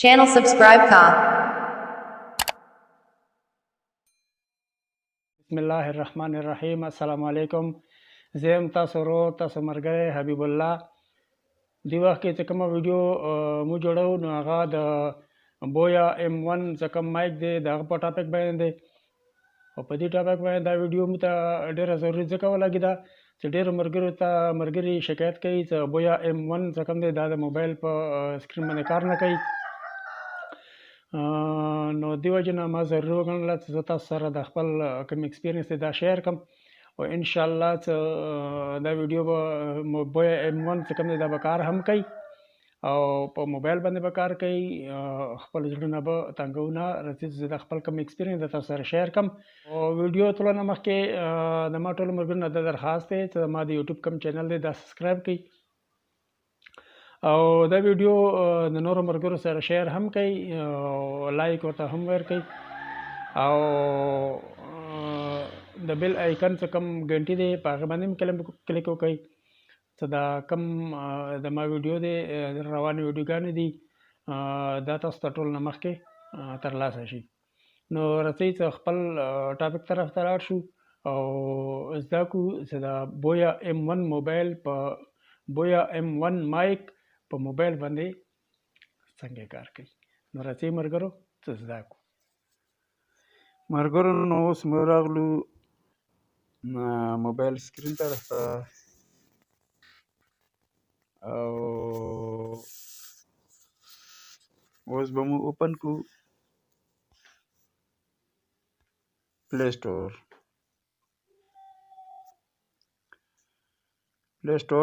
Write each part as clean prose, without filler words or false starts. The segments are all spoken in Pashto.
Channel subscribe ka. बिस्मिल्लाहिर्रहमानिर्रहीम अस्सलाम वालेकुम زم تاسو ورو تاسو مرګره حبیب الله دی وخت کې چې کومه ویډیو مو جوړو نو هغه د بویا M1 څخه کوم مایک دی دغه په ټاپک باندې او په دې ټاپک باندې دا ویډیو مو ته ډیره ضروري ځکه ولګیده چې ډیرو مرګري شکایت کوي چې بویا M1 څخه کوم دی دا د موبایل په سکرین باندې کار نه کوي نو دیو جن ما ضرور وګڼله چې زه تاسو سره د خپل کوم ایکسپیرینس دا شیر کوم او ان شاء الله دا ویډیو به بویا M1 څخه کوم دی دا به کار هم کوي او په موبایل باندې به کار کوي خپل زړونه به تنګونه راځي چې د خپل کوم ایکسپیرینس د تاسو سره شیر کوم او ویډیو تلونه مخکې د ما ټول مرګونو د درخواست دی چې ما د یوټیوب کوم چینل دی دا سبسکرایب کړئ او دا ویډیو د نورو مرګرو سره شیر هم کوي او لایک ورته هم ورکړئ او د بیل آیکن څخه کوم ګنټي دی په هغه باندې هم کلیک وکړئ چې دا کوم د ما ویډیو دی روانې ویډیوګانې دي دا تاسو ته ټول نه مخکې ترلاسه شي نو راځئ چې خپل ټاپک طرف ته لاړ شو او زده کړو چې دا بویا M1 موبایل په بویا M1 مایک په موبایل باندې څنګه کار کوي نو راځئ مرګرو څه زده کړو مرګرو نو اوس موږ راغلو موبایل سکرین طرف ته او اوس به مو اوپن کو پلی سٹور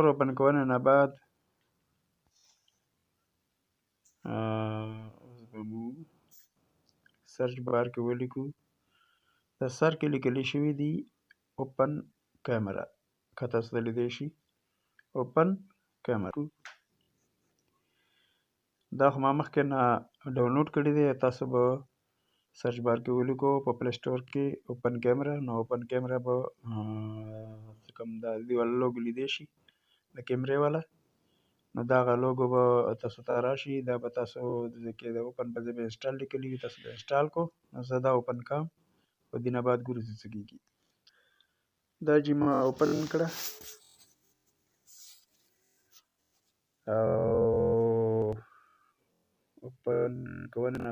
اوپن کونے نه بعد اوس به مو سرچ بار کې ولیکو د سر کې لیکلی شوي دي اوپن کیمرا که تاسو ته لیدی شي اوپن کیمرا دا خو ما مخکې نه ډاونلوډ کړی دی تاسو به سرچ بار کې ولیکو په پلی سټور کې اوپن کیمرا نو اوپن کیمرا به کوم دا دیواله لوګو لیدی شي د کیمرې والا نو دغه لوګو به تاسو ته راشي دا به تاسو کې د اوپن په ځای به انسټال لیکلی وي تاسو به انسټال کو نو زه دا اوپن کوم په دې نه بعد ګورو چې څه کېږي دا چې ما اوپن کړه او اوپن کوونه نه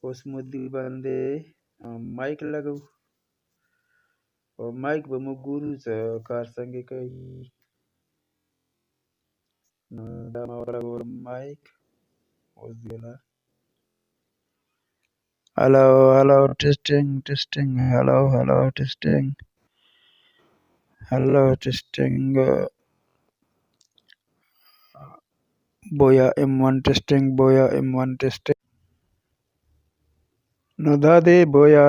اوس مو دې باندې مایک لګو او مایک به مو ګورو چې کار څنګه کوي نو دا ما ولګول مایک اوس دیلا hello testing hello testing Boya M1 testing نو دا دی بویا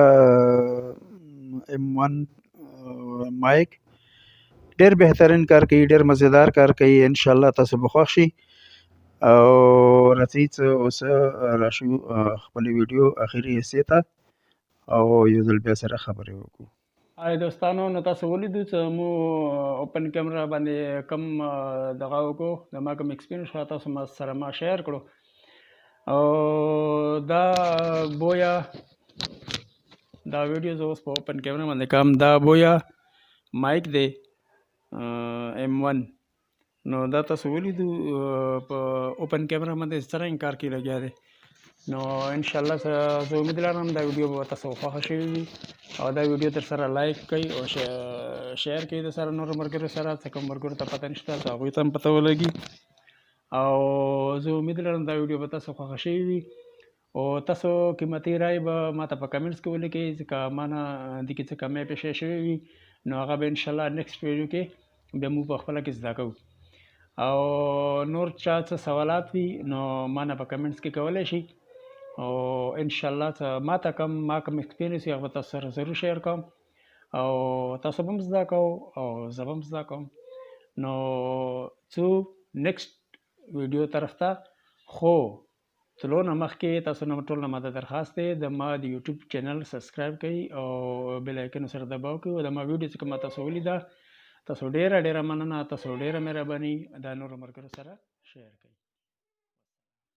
M1 مایک ډیر بهترین کار کوي ډیر مزیدار کار کوي ان شاء الله تاسو به خوښ شي او راځئ چې اوس راشو خپل ویډیو اخري حصے ته او یو ځل بیا سره خبرې وکړو هاي دوستانو نو تاسو ولیدو چې مو اوپن کیمرا باندې کم دغه وکړو د ما کوم ایکسپیرینس تاسو ما سره ما شیر کړو او دا بویا دا ویډیو زه اوس په اوپن کیمرا باندې کوم دا بویا مایک دی M1 نو دا تاسو ولیدو په اوپن کیمرا باندې څرنګه کار کوي لګیا دی نو ان شاء الله زه امید لرم دا ویډیو به تاسو خوښه شوي وي او دا ویډیو تر سره لایک کړئ او شیر کړئ د سره نورو ملګرو سره څه کوم ملګرو ته پته نشته هغوی ته هم پته ولګي او زه امید لرم دا ویډیو به تاسو خوښه شوي وي او تاسو قیمتي رای به ماته په کمنټس کې ولیکئ ځکه ما نه دې کې څه کمی پیښې شوي وي نو هغه به انشاءالله نیکسټ ویډیو کې بیا موږ په خپله کې زده کوو او نور چا څه سوالات وي نو ما نه په کمنټس کې کولی شي او انشاءالله ما کوم ایکسپیرینس وي هغه به تاسو سره ضرور شیر کوم او تاسو به هم زده کوو او زه به هم زده کوم نو څو نیکسټ ویډیو طرف ته خو تلو نه مخکې تاسو نه ټول نه ماته درخواست دی د ما د یوټیوب چینل سبسکرایب کړئ او بیل آیکن سره دباو کړئ او د ما ویډیو چې کومه تاسو ولیده تاسو ډیره مننه تاسو ډیره مهرباني دا نورو ملګرو سره شیر کړئ